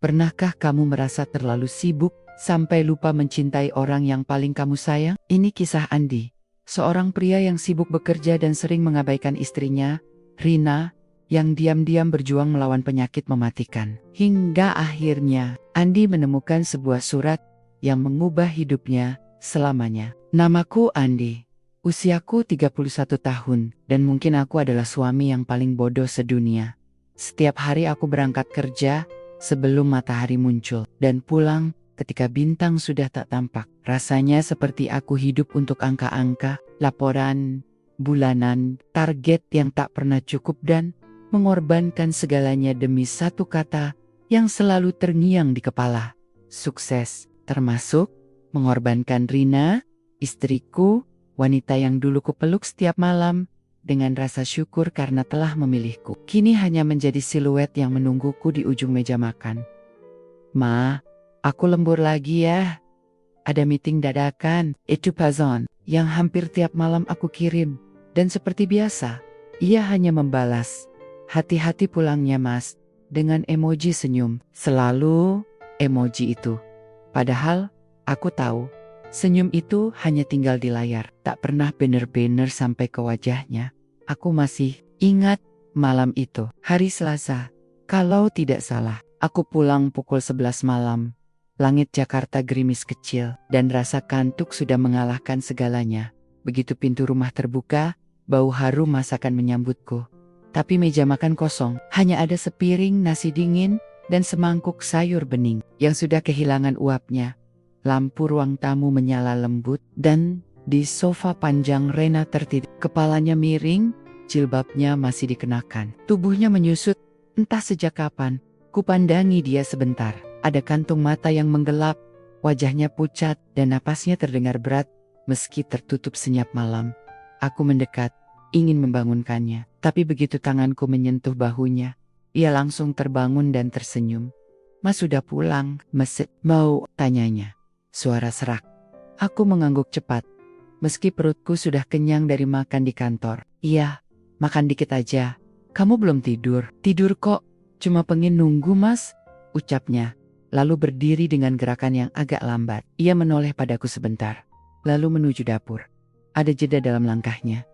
Pernahkah kamu merasa terlalu sibuk sampai lupa mencintai orang yang paling kamu sayang? Ini kisah Andi, seorang pria yang sibuk bekerja dan sering mengabaikan istrinya, Rina, yang diam-diam berjuang melawan penyakit mematikan. Hingga akhirnya, Andi menemukan sebuah surat yang mengubah hidupnya selamanya. Namaku Andi. Usiaku 31 tahun, dan mungkin aku adalah suami yang paling bodoh sedunia. Setiap hari aku berangkat kerja sebelum matahari muncul, dan pulang ketika bintang sudah tak tampak. Rasanya seperti aku hidup untuk angka-angka, laporan bulanan, target yang tak pernah cukup, dan mengorbankan segalanya demi satu kata yang selalu terngiang di kepala: sukses. Termasuk mengorbankan Rina, istriku, wanita yang dulu kupeluk setiap malam dengan rasa syukur karena telah memilihku. Kini hanya menjadi siluet yang menungguku di ujung meja makan. Ma, aku lembur lagi ya. Ada meeting dadakan, itu Pazon, yang hampir tiap malam aku kirim. Dan seperti biasa, ia hanya membalas, "Hati-hati pulangnya mas," dengan emoji senyum. Selalu emoji itu. Padahal, aku tahu, senyum itu hanya tinggal di layar, tak pernah bener-bener sampai ke wajahnya. Aku masih ingat malam itu, hari Selasa. Kalau tidak salah, aku pulang pukul 11 malam. Langit Jakarta gerimis kecil, dan rasa kantuk sudah mengalahkan segalanya. Begitu pintu rumah terbuka, bau harum masakan menyambutku. Tapi meja makan kosong, hanya ada sepiring nasi dingin dan semangkuk sayur bening yang sudah kehilangan uapnya. Lampu ruang tamu menyala lembut, dan di sofa panjang Rena tertidur. Kepalanya miring, jilbabnya masih dikenakan. Tubuhnya menyusut, entah sejak kapan. Kupandangi dia sebentar. Ada kantung mata yang menggelap, wajahnya pucat, dan napasnya terdengar berat meski tertutup senyap malam. Aku mendekat, ingin membangunkannya. Tapi begitu tanganku menyentuh bahunya, ia langsung terbangun dan tersenyum. "Mas sudah pulang, Mas?" "Mau?" tanyanya. Suara serak. Aku mengangguk cepat, meski perutku sudah kenyang dari makan di kantor. "Iya, makan dikit aja. Kamu belum tidur?" "Tidur kok, cuma pengen nunggu mas," ucapnya. Lalu berdiri dengan gerakan yang agak lambat. Ia menoleh padaku sebentar, lalu menuju dapur. Ada jeda dalam langkahnya,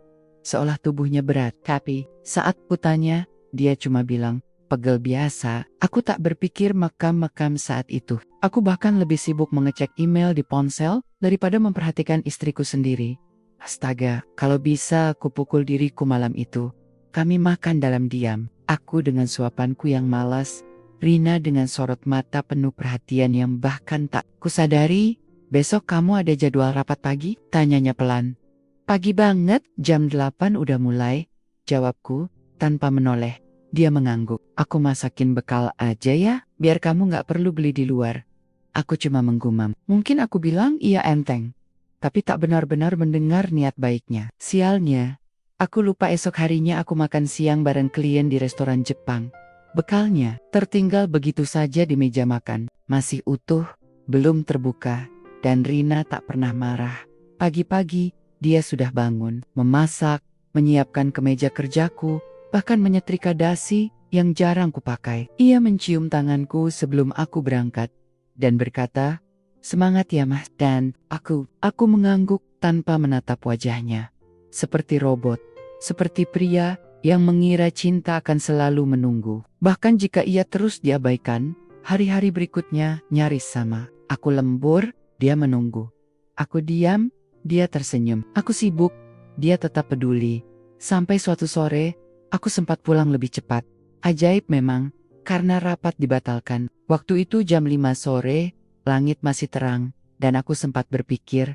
seolah tubuhnya berat. Tapi saat kutanya, dia cuma bilang, "Pegel biasa." Aku tak berpikir makam-makam saat itu. Aku bahkan lebih sibuk mengecek email di ponsel daripada memperhatikan istriku sendiri. Astaga, kalau bisa aku pukul diriku malam itu. Kami makan dalam diam. Aku dengan suapanku yang malas, Rina dengan sorot mata penuh perhatian yang bahkan tak kusadari. "Besok kamu ada jadwal rapat pagi?" tanyanya pelan. "Pagi banget, jam 8 udah mulai," jawabku tanpa menoleh. Dia mengangguk. "Aku masakin bekal aja ya, biar kamu gak perlu beli di luar." Aku cuma menggumam. Mungkin aku bilang iya enteng, tapi tak benar-benar mendengar niat baiknya. Sialnya, aku lupa esok harinya aku makan siang bareng klien di restoran Jepang. Bekalnya tertinggal begitu saja di meja makan, masih utuh, belum terbuka, dan Rina tak pernah marah. Pagi-pagi, dia sudah bangun, memasak, menyiapkan kemeja kerjaku, bahkan menyetrika dasi yang jarang kupakai. Ia mencium tanganku sebelum aku berangkat, dan berkata, "Semangat ya mas." Dan aku mengangguk tanpa menatap wajahnya. Seperti robot, seperti pria yang mengira cinta akan selalu menunggu. Bahkan jika ia terus diabaikan, hari-hari berikutnya nyaris sama. Aku lembur, dia menunggu. Aku diam, dia tersenyum. Aku sibuk, dia tetap peduli. Sampai suatu sore, aku sempat pulang lebih cepat. Ajaib memang, karena rapat dibatalkan. Waktu itu jam 5 sore, langit masih terang, dan aku sempat berpikir,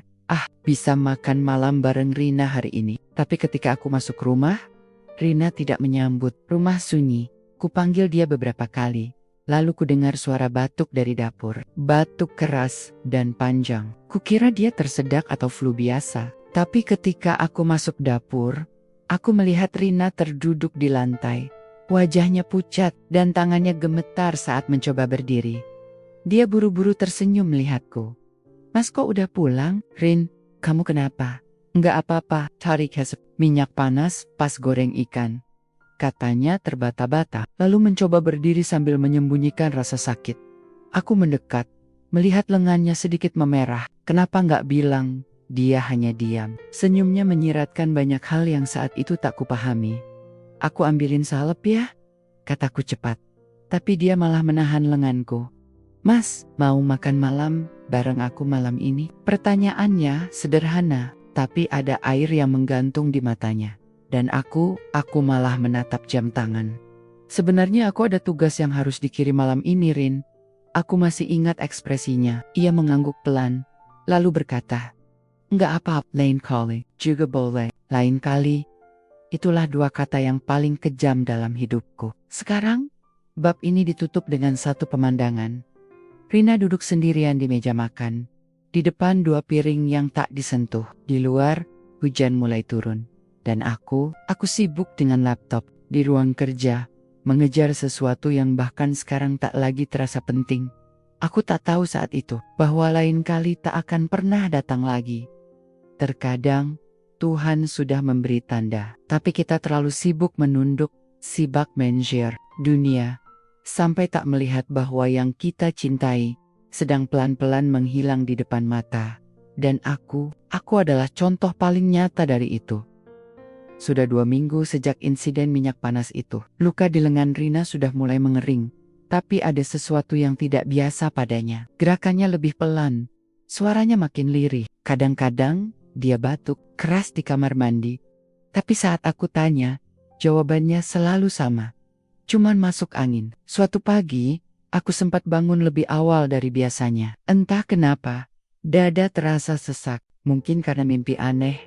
bisa makan malam bareng Rina hari ini. Tapi ketika aku masuk rumah, Rina tidak menyambut. Rumah sunyi. Kupanggil dia beberapa kali. Lalu kudengar suara batuk dari dapur. Batuk keras dan panjang. Kukira dia tersedak atau flu biasa. Tapi ketika aku masuk dapur, aku melihat Rina terduduk di lantai. Wajahnya pucat dan tangannya gemetar saat mencoba berdiri. Dia buru-buru tersenyum melihatku. "Mas kok udah pulang? Rin, kamu kenapa?" "Enggak apa-apa, tarik minyak panas pas goreng ikan," katanya terbata-bata, lalu mencoba berdiri sambil menyembunyikan rasa sakit. Aku mendekat, melihat lengannya sedikit memerah. Kenapa nggak bilang? Dia hanya diam. Senyumnya menyiratkan banyak hal yang saat itu tak kupahami. Aku ambilin salep ya, kataku cepat. Tapi dia malah menahan lenganku. Mas, mau makan malam bareng aku malam ini? Pertanyaannya sederhana, tapi ada air yang menggantung di matanya. Dan aku malah menatap jam tangan. Sebenarnya aku ada tugas yang harus dikirim malam ini, Rin. Aku masih ingat ekspresinya. Ia mengangguk pelan, lalu berkata, "Nggak apa-apa, lain kali juga boleh." Lain kali, itulah dua kata yang paling kejam dalam hidupku. Sekarang, bab ini ditutup dengan satu pemandangan. Rina duduk sendirian di meja makan. Di depan dua piring yang tak disentuh. Di luar, hujan mulai turun. Dan aku sibuk dengan laptop di ruang kerja, mengejar sesuatu yang bahkan sekarang tak lagi terasa penting. Aku tak tahu saat itu bahwa lain kali tak akan pernah datang lagi. Terkadang Tuhan sudah memberi tanda, tapi kita terlalu sibuk menunduk, sibak mengejar dunia, sampai tak melihat bahwa yang kita cintai sedang pelan-pelan menghilang di depan mata. Dan aku adalah contoh paling nyata dari itu. Sudah 2 minggu sejak insiden minyak panas itu. Luka di lengan Rina sudah mulai mengering. Tapi ada sesuatu yang tidak biasa padanya. Gerakannya lebih pelan. Suaranya makin lirih. Kadang-kadang dia batuk keras di kamar mandi. Tapi saat aku tanya, jawabannya selalu sama. Cuman masuk angin. Suatu pagi, aku sempat bangun lebih awal dari biasanya. Entah kenapa, dada terasa sesak. Mungkin karena mimpi aneh,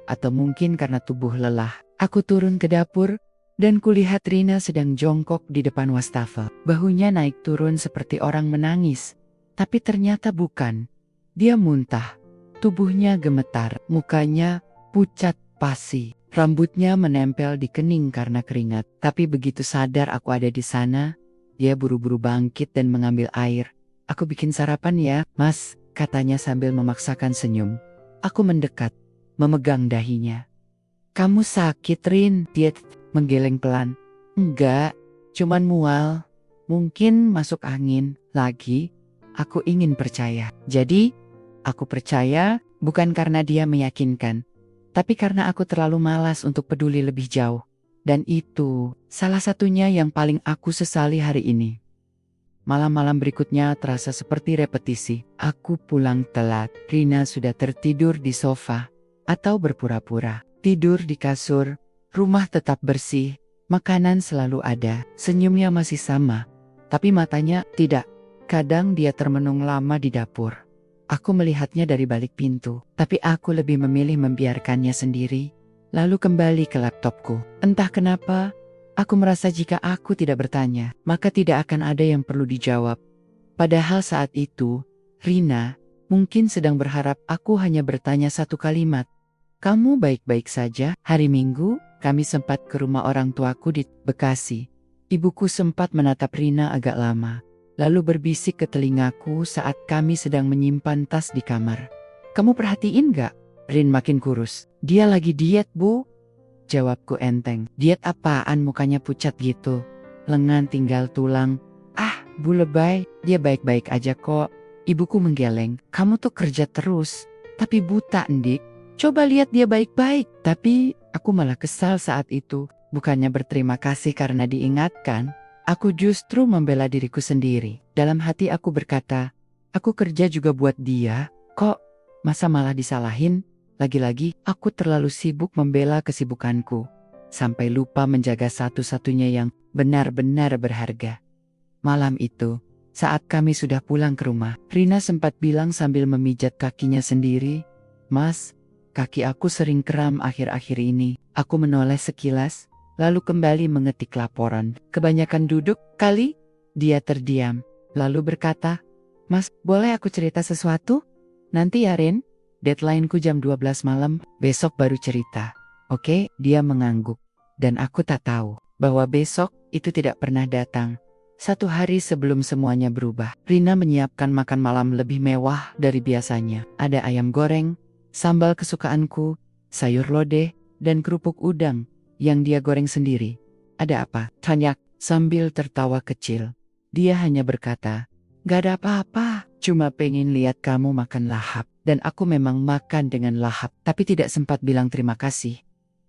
atau mungkin karena tubuh lelah. Aku turun ke dapur, dan kulihat Rina sedang jongkok di depan wastafel. Bahunya naik turun seperti orang menangis. Tapi ternyata bukan. Dia muntah. Tubuhnya gemetar. Mukanya pucat pasi. Rambutnya menempel di kening karena keringat. Tapi begitu sadar aku ada di sana, dia buru-buru bangkit dan mengambil air. "Aku bikin sarapan ya, Mas," katanya sambil memaksakan senyum. Aku mendekat, memegang dahinya. "Kamu sakit, Rin?" Dia menggeleng pelan. "Enggak, cuman mual. Mungkin masuk angin lagi." Aku ingin percaya. Jadi, aku percaya bukan karena dia meyakinkan, tapi karena aku terlalu malas untuk peduli lebih jauh. Dan itu salah satunya yang paling aku sesali hari ini. Malam-malam berikutnya terasa seperti repetisi. Aku pulang telat. Rina sudah tertidur di sofa. Atau berpura-pura tidur di kasur. Rumah tetap bersih. Makanan selalu ada. Senyumnya masih sama. Tapi matanya tidak. Kadang dia termenung lama di dapur. Aku melihatnya dari balik pintu. Tapi aku lebih memilih membiarkannya sendiri. Lalu kembali ke laptopku. Entah kenapa, aku merasa jika aku tidak bertanya, maka tidak akan ada yang perlu dijawab. Padahal saat itu, Rina mungkin sedang berharap aku hanya bertanya satu kalimat. "Kamu baik-baik saja?" Hari Minggu, kami sempat ke rumah orang tuaku di Bekasi. Ibuku sempat menatap Rina agak lama, lalu berbisik ke telingaku saat kami sedang menyimpan tas di kamar. "Kamu perhatiin gak? Rin makin kurus." "Dia lagi diet, Bu," jawabku enteng. "Diet apaan, mukanya pucat gitu? Lengan tinggal tulang." "Ah, Bu lebay, dia baik-baik aja kok." Ibuku menggeleng. "Kamu tuh kerja terus, tapi buta, Ndik. Coba lihat dia baik-baik." Tapi aku malah kesal saat itu. Bukannya berterima kasih karena diingatkan, aku justru membela diriku sendiri. Dalam hati aku berkata, aku kerja juga buat dia, kok masa malah disalahin? Lagi-lagi, aku terlalu sibuk membela kesibukanku, sampai lupa menjaga satu-satunya yang benar-benar berharga. Malam itu, saat kami sudah pulang ke rumah, Rina sempat bilang sambil memijat kakinya sendiri, "Mas, kaki aku sering kram akhir-akhir ini." Aku menoleh sekilas, lalu kembali mengetik laporan. "Kebanyakan duduk, kali?" Dia terdiam, lalu berkata, "Mas, boleh aku cerita sesuatu? Nanti ya, Rin. Deadline-ku jam 12 malam, besok baru cerita." "Oke," dia mengangguk. Dan aku tak tahu bahwa besok itu tidak pernah datang. 1 hari sebelum semuanya berubah, Rina menyiapkan makan malam lebih mewah dari biasanya. Ada ayam goreng, sambal kesukaanku, sayur lodeh, dan kerupuk udang yang dia goreng sendiri. "Ada apa?" tanya sambil tertawa kecil. Dia hanya berkata, Gak ada apa-apa, cuma pengen lihat kamu makan lahap. Dan aku memang makan dengan lahap, tapi tidak sempat bilang terima kasih.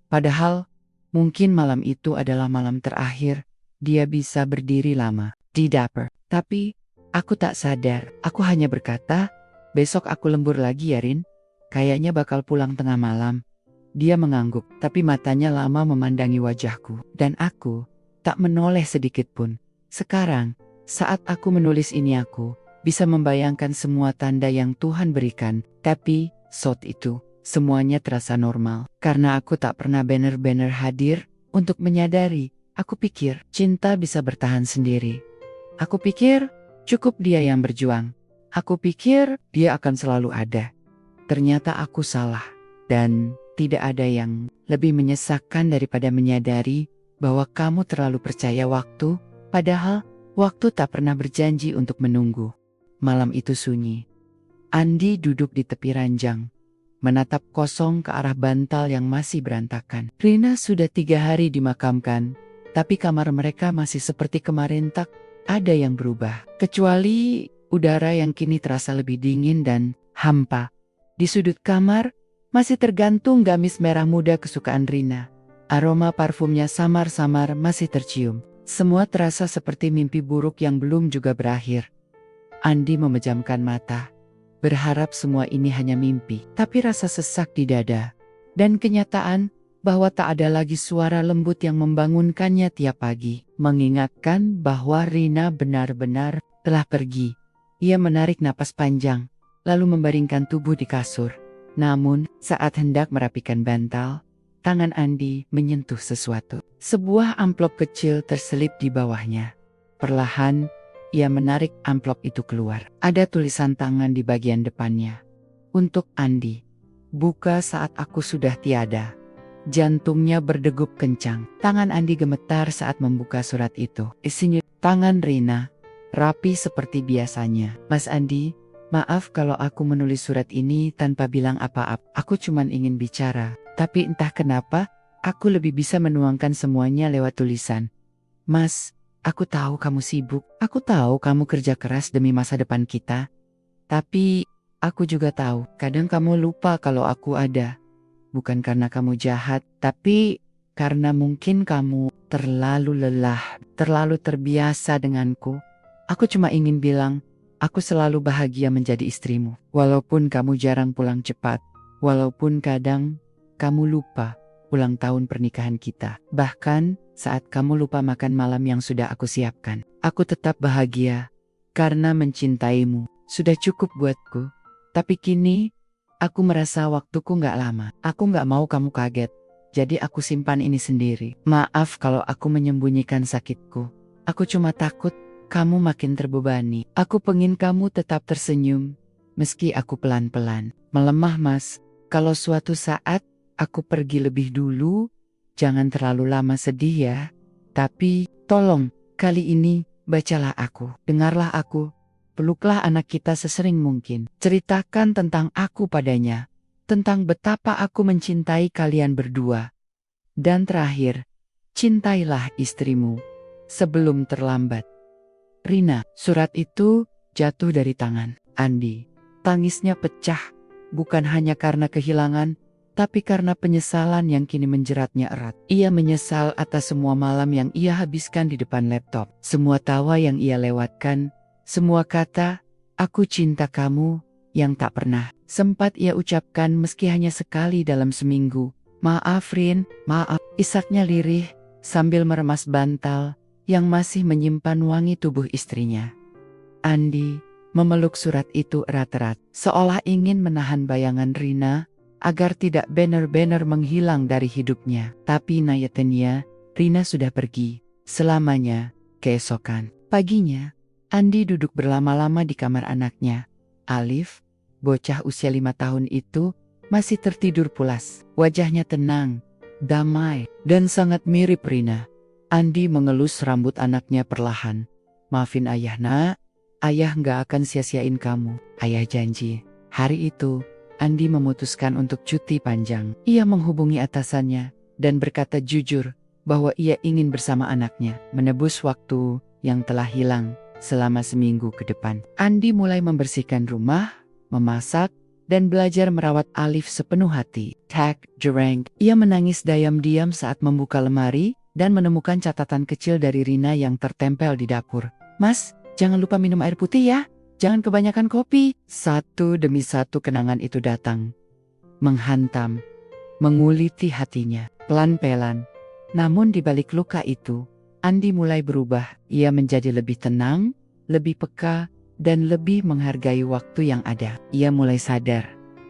Padahal, mungkin malam itu adalah malam terakhir dia bisa berdiri lama di dapur. Tapi, aku tak sadar, aku hanya berkata, besok aku lembur lagi ya Rin. Kayaknya bakal pulang tengah malam. Dia mengangguk, tapi matanya lama memandangi wajahku. Dan aku tak menoleh sedikit pun. Sekarang, saat aku menulis ini aku bisa membayangkan semua tanda yang Tuhan berikan. Tapi, saat itu, semuanya terasa normal. Karena aku tak pernah benar-benar hadir untuk menyadari. Aku pikir cinta bisa bertahan sendiri. Aku pikir cukup dia yang berjuang. Aku pikir dia akan selalu ada. Ternyata aku salah. Dan tidak ada yang lebih menyesakkan daripada menyadari bahwa kamu terlalu percaya waktu, padahal waktu tak pernah berjanji untuk menunggu. Malam itu sunyi. Andi duduk di tepi ranjang, menatap kosong ke arah bantal yang masih berantakan. Rina sudah 3 hari dimakamkan, tapi kamar mereka masih seperti kemarin, tak ada yang berubah. Kecuali udara yang kini terasa lebih dingin dan hampa. Di sudut kamar, masih tergantung gamis merah muda kesukaan Rina. Aroma parfumnya samar-samar masih tercium. Semua terasa seperti mimpi buruk yang belum juga berakhir. Andi memejamkan mata, berharap semua ini hanya mimpi. Tapi rasa sesak di dada, dan kenyataan bahwa tak ada lagi suara lembut yang membangunkannya tiap pagi, mengingatkan bahwa Rina benar-benar telah pergi. Ia menarik napas panjang, lalu membaringkan tubuh di kasur. Namun, saat hendak merapikan bantal, tangan Andi menyentuh sesuatu. Sebuah amplop kecil terselip di bawahnya. Perlahan, ia menarik amplop itu keluar. Ada tulisan tangan di bagian depannya. Untuk Andi. Buka saat aku sudah tiada. Jantungnya berdegup kencang. Tangan Andi gemetar saat membuka surat itu. Isinya tangan Rina, rapi seperti biasanya. Mas Andi, maaf kalau aku menulis surat ini tanpa bilang apa-apa. Aku cuma ingin bicara. Tapi entah kenapa, aku lebih bisa menuangkan semuanya lewat tulisan. Mas, aku tahu kamu sibuk, aku tahu kamu kerja keras demi masa depan kita. Tapi, aku juga tahu, kadang kamu lupa kalau aku ada. Bukan karena kamu jahat, tapi karena mungkin kamu terlalu lelah, terlalu terbiasa denganku. Aku cuma ingin bilang, aku selalu bahagia menjadi istrimu. Walaupun kamu jarang pulang cepat, walaupun kadang kamu lupa ulang tahun pernikahan kita. Bahkan saat kamu lupa makan malam yang sudah aku siapkan. Aku tetap bahagia karena mencintaimu. Sudah cukup buatku. Tapi kini aku merasa waktuku gak lama. Aku gak mau kamu kaget. Jadi aku simpan ini sendiri. Maaf kalau aku menyembunyikan sakitku. Aku cuma takut kamu makin terbebani. Aku pengen kamu tetap tersenyum. Meski aku pelan-pelan melemah, Mas. Kalau suatu saat aku pergi lebih dulu, jangan terlalu lama sedih ya. Tapi, tolong, kali ini, bacalah aku, dengarlah aku, peluklah anak kita sesering mungkin. Ceritakan tentang aku padanya, tentang betapa aku mencintai kalian berdua. Dan terakhir, cintailah istrimu, sebelum terlambat. Rina, surat itu jatuh dari tangan Andi. Tangisnya pecah, bukan hanya karena kehilangan, tapi karena penyesalan yang kini menjeratnya erat. Ia menyesal atas semua malam yang ia habiskan di depan laptop. Semua tawa yang ia lewatkan. Semua kata, aku cinta kamu, yang tak pernah sempat ia ucapkan meski hanya sekali dalam seminggu. Maaf Rin, maaf. Isaknya lirih, sambil meremas bantal, yang masih menyimpan wangi tubuh istrinya. Andi memeluk surat itu erat-erat, seolah ingin menahan bayangan Rina, agar tidak benar-benar menghilang dari hidupnya. Tapi nyatanya, Rina sudah pergi, selamanya. Keesokan paginya, Andi duduk berlama-lama di kamar anaknya. Alif, bocah usia 5 tahun itu, masih tertidur pulas. Wajahnya tenang, damai, dan sangat mirip Rina. Andi mengelus rambut anaknya perlahan. Maafin ayah nak, ayah nggak akan sia-siain kamu. Ayah janji. Hari itu, Andi memutuskan untuk cuti panjang. Ia menghubungi atasannya dan berkata jujur bahwa ia ingin bersama anaknya, menebus waktu yang telah hilang selama seminggu ke depan. Andi mulai membersihkan rumah, memasak, dan belajar merawat Alif sepenuh hati. Tak jereng, ia menangis diam-diam saat membuka lemari dan menemukan catatan kecil dari Rina yang tertempel di dapur. Mas, jangan lupa minum air putih ya. Jangan kebanyakan kopi. Satu demi satu kenangan itu datang, menghantam, menguliti hatinya, pelan-pelan. Namun di balik luka itu, Andi mulai berubah. Ia menjadi lebih tenang, lebih peka, dan lebih menghargai waktu yang ada. Ia mulai sadar,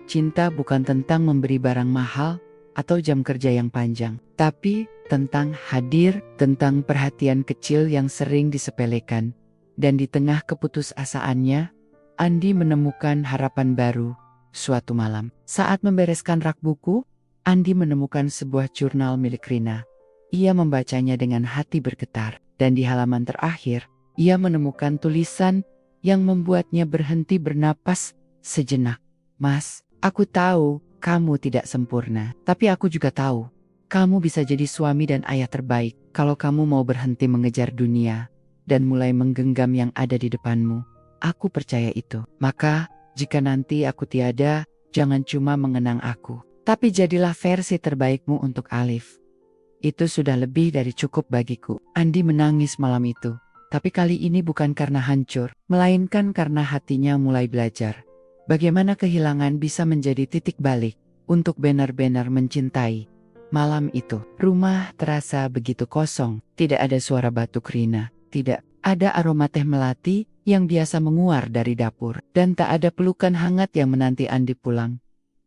cinta bukan tentang memberi barang mahal atau jam kerja yang panjang, tapi tentang hadir, tentang perhatian kecil yang sering disepelekan. Dan di tengah keputusasaannya, Andi menemukan harapan baru. Suatu malam, saat membereskan rak buku, Andi menemukan sebuah jurnal milik Rina. Ia membacanya dengan hati bergetar, dan di halaman terakhir, ia menemukan tulisan yang membuatnya berhenti bernapas sejenak. Mas, aku tahu kamu tidak sempurna, tapi aku juga tahu kamu bisa jadi suami dan ayah terbaik kalau kamu mau berhenti mengejar dunia dan mulai menggenggam yang ada di depanmu. Aku percaya itu. Maka, jika nanti aku tiada, jangan cuma mengenang aku, tapi jadilah versi terbaikmu untuk Alif. Itu sudah lebih dari cukup bagiku. Andi menangis malam itu. Tapi kali ini bukan karena hancur, melainkan karena hatinya mulai belajar bagaimana kehilangan bisa menjadi titik balik untuk benar-benar mencintai. Malam itu, rumah terasa begitu kosong. Tidak ada suara batuk Rina, tidak ada aroma teh melati yang biasa menguar dari dapur, dan tak ada pelukan hangat yang menanti Andi pulang.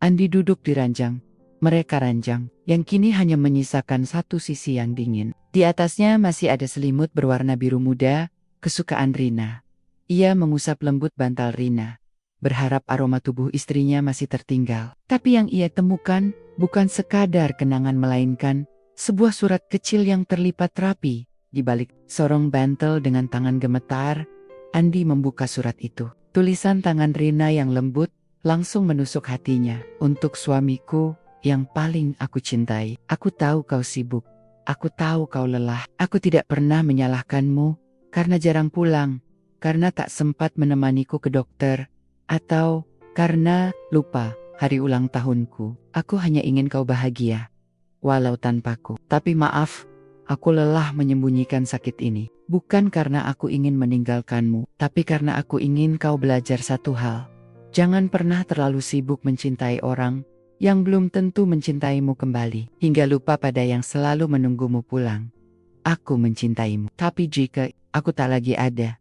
Andi duduk di ranjang. Mereka ranjang, yang kini hanya menyisakan satu sisi yang dingin. Di atasnya masih ada selimut berwarna biru muda, kesukaan Rina. Ia mengusap lembut bantal Rina, berharap aroma tubuh istrinya masih tertinggal. Tapi yang ia temukan bukan sekadar kenangan, melainkan sebuah surat kecil yang terlipat rapi. Di balik sorong bantal dengan tangan gemetar, Andi membuka surat itu. Tulisan tangan Rina yang lembut langsung menusuk hatinya. Untuk suamiku yang paling aku cintai, aku tahu kau sibuk. Aku tahu kau lelah. Aku tidak pernah menyalahkanmu karena jarang pulang, karena tak sempat menemaniku ke dokter, atau karena lupa hari ulang tahunku. Aku hanya ingin kau bahagia, walau tanpaku. Tapi maaf, aku lelah menyembunyikan sakit ini. Bukan karena aku ingin meninggalkanmu, tapi karena aku ingin kau belajar satu hal. Jangan pernah terlalu sibuk mencintai orang yang belum tentu mencintaimu kembali, hingga lupa pada yang selalu menunggumu pulang. Aku mencintaimu, tapi jika aku tak lagi ada,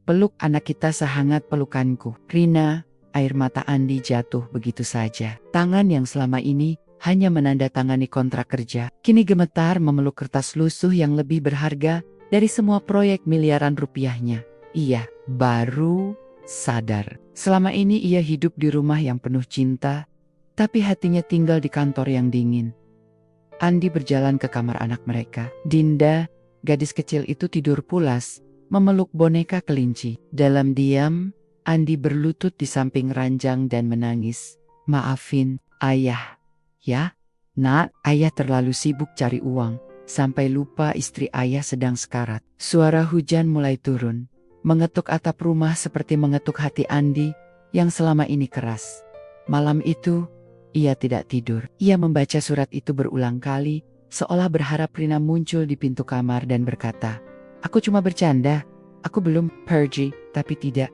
peluk anak kita sehangat pelukanku. Rina, air mata Andi jatuh begitu saja. Tangan yang selama ini hanya menandatangani kontrak kerja, kini gemetar memeluk kertas lusuh yang lebih berharga dari semua proyek miliaran rupiahnya. Ia baru sadar, selama ini ia hidup di rumah yang penuh cinta, tapi hatinya tinggal di kantor yang dingin. Andi berjalan ke kamar anak mereka. Dinda, gadis kecil itu tidur pulas, memeluk boneka kelinci. Dalam diam, Andi berlutut di samping ranjang dan menangis. Maafin, ayah. Ya, nak, ayah terlalu sibuk cari uang, sampai lupa istri ayah sedang sekarat. Suara hujan mulai turun, mengetuk atap rumah seperti mengetuk hati Andi yang selama ini keras. Malam itu, ia tidak tidur. Ia membaca surat itu berulang kali, seolah berharap Rina muncul di pintu kamar dan berkata, "Aku cuma bercanda, aku belum pergi," tapi tidak.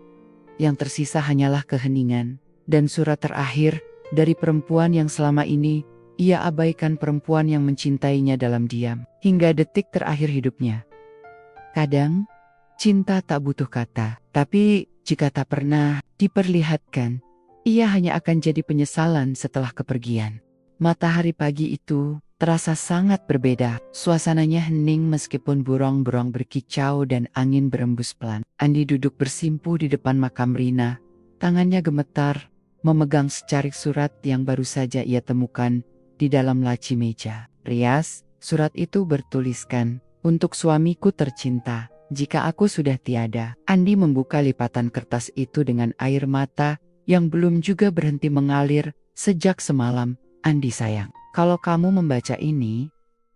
Yang tersisa hanyalah keheningan, dan surat terakhir dari perempuan yang selama ini ia abaikan, perempuan yang mencintainya dalam diam hingga detik terakhir hidupnya. Kadang, cinta tak butuh kata, tapi jika tak pernah diperlihatkan, ia hanya akan jadi penyesalan setelah kepergian. Matahari pagi itu terasa sangat berbeda. Suasananya hening meskipun burung-burung berkicau dan angin berembus pelan. Andi duduk bersimpuh di depan makam Rina. Tangannya gemetar, memegang secarik surat yang baru saja ia temukan di dalam laci meja. Rias, surat itu bertuliskan, "Untuk suamiku tercinta, jika aku sudah tiada." Andi membuka lipatan kertas itu dengan air mata yang belum juga berhenti mengalir sejak semalam. "Andi sayang, kalau kamu membaca ini,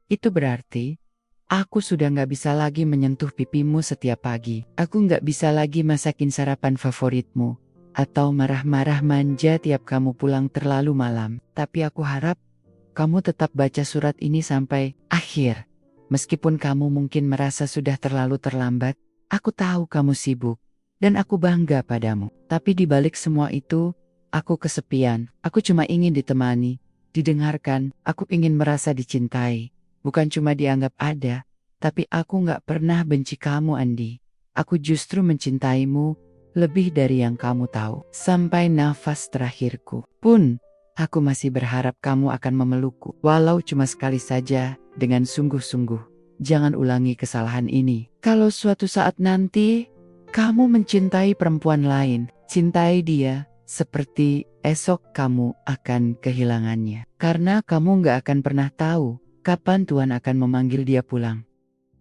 itu berarti Aku sudah nggak bisa lagi menyentuh pipimu setiap pagi. Aku nggak bisa lagi masakin sarapan favoritmu. Atau marah-marah manja tiap kamu pulang terlalu malam. Tapi aku harap kamu tetap baca surat ini sampai akhir. Meskipun kamu mungkin merasa sudah terlalu terlambat, aku tahu kamu sibuk. Dan aku bangga padamu. Tapi di balik semua itu, aku kesepian. Aku cuma ingin ditemani, didengarkan. Aku ingin merasa dicintai. Bukan cuma dianggap ada, tapi aku gak pernah benci kamu, Andi. Aku justru mencintaimu lebih dari yang kamu tahu. Sampai nafas terakhirku pun, aku masih berharap kamu akan memelukku. Walau cuma sekali saja, dengan sungguh-sungguh. Jangan ulangi kesalahan ini. Kalau suatu saat nanti, kamu mencintai perempuan lain, cintai dia seperti esok kamu akan kehilangannya. Karena kamu gak akan pernah tahu kapan Tuhan akan memanggil dia pulang.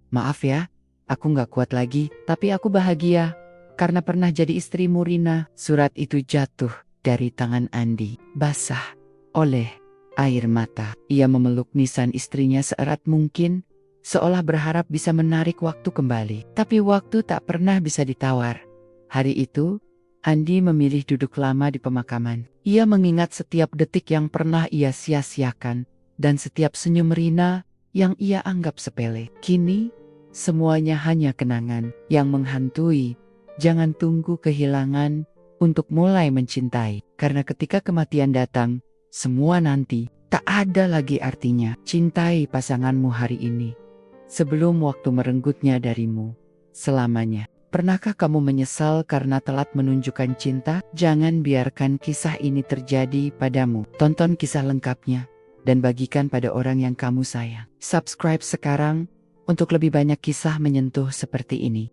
Maaf ya, aku gak kuat lagi, tapi aku bahagia karena pernah jadi istrimu, Rina. Surat itu jatuh dari tangan Andi, basah oleh air mata. Ia memeluk nisan istrinya seerat mungkin, seolah berharap bisa menarik waktu kembali. Tapi waktu tak pernah bisa ditawar. Hari itu, Andi memilih duduk lama di pemakaman. Ia mengingat setiap detik yang pernah ia sia-siakan, dan setiap senyum Rina yang ia anggap sepele. Kini, semuanya hanya kenangan yang menghantui. Jangan tunggu kehilangan untuk mulai mencintai. Karena ketika kematian datang, semua nanti tak ada lagi artinya. Cintai pasanganmu hari ini, sebelum waktu merenggutnya darimu selamanya. Pernahkah kamu menyesal karena telat menunjukkan cinta? Jangan biarkan kisah ini terjadi padamu. Tonton kisah lengkapnya dan bagikan pada orang yang kamu sayang. Subscribe sekarang untuk lebih banyak kisah menyentuh seperti ini.